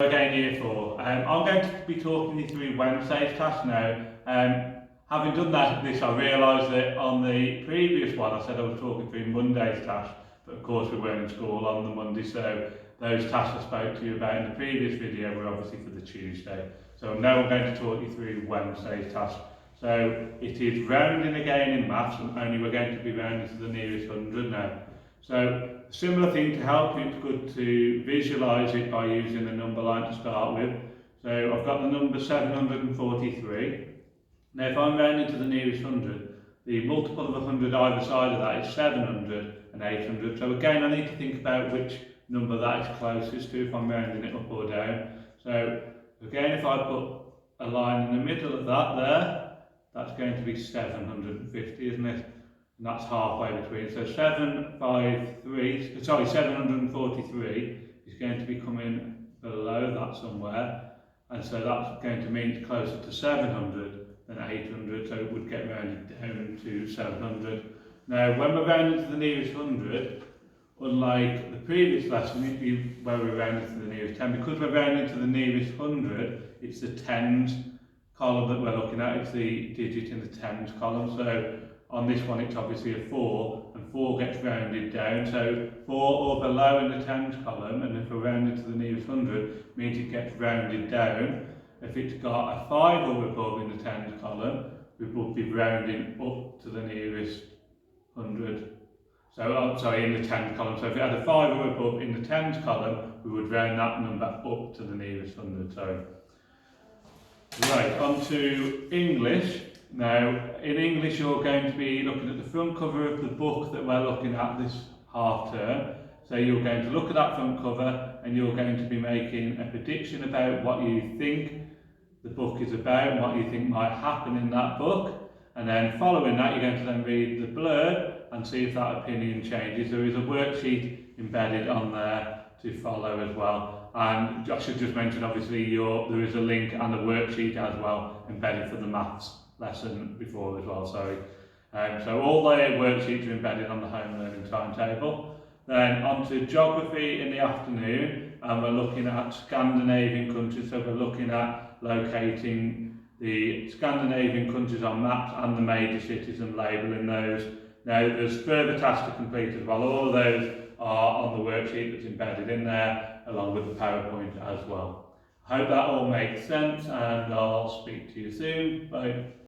Again, year 4. I'm going to be talking you through Wednesday's task now. Having done this, I realised that on the previous one I said I was talking through Monday's task, but of course we weren't in school on the Monday, so those tasks I spoke to you about in the previous video were obviously for the Tuesday. So now I'm going to talk you through Wednesday's task. So it is rounding again in maths, and only we're going to be rounding to the nearest 100 now. So a similar thing to help you, it's good to visualise it by using the number line to start with. So I've got the number 743. Now if I'm rounding to the nearest 100, the multiple of 100 either side of that is 700 and 800. So again I need to think about which number that is closest to if I'm rounding it up or down. So again, if I put a line in the middle of that there, that's going to be 750, isn't it? And that's halfway between. So 743 is going to be coming below that somewhere. And so that's going to mean it's closer to 700 than 800, so it would get rounded down to 700. Now, when we're rounding to the nearest 100, unlike the previous lesson where we're rounding to the nearest 10, because we're rounding to the nearest 100, it's the tens column that we're looking at, it's the digit in the tens column. So on this one it's obviously a 4, and 4 gets rounded down, so 4 or below in the tens column, and if we're rounding to the nearest 100, means it gets rounded down. If it's got a 5 or above in the tens column, we would be rounding up to the nearest 100. So, in the tens column. So if it had a 5 or above in the tens column, we would round that number up to the nearest 100. So, right, on to English. Now, in English you're going to be looking at the front cover of the book that we're looking at this half term. So you're going to look at that front cover and you're going to be making a prediction about what you think the book is about and what you think might happen in that book. And then following that you're going to then read the blurb and see if that opinion changes. There is a worksheet embedded on there to follow as well. And I should just mention obviously there is a link and a worksheet as well embedded for the maths lesson before as well, sorry. So all the worksheets are embedded on the home learning timetable. Then on to geography in the afternoon, and we're looking at Scandinavian countries, so we're looking at locating the Scandinavian countries on maps and the major cities and labelling those. Now there's further tasks to complete as well, all of those are on the worksheet that's embedded in there along with the PowerPoint as well. I hope that all makes sense and I'll speak to you soon. Bye.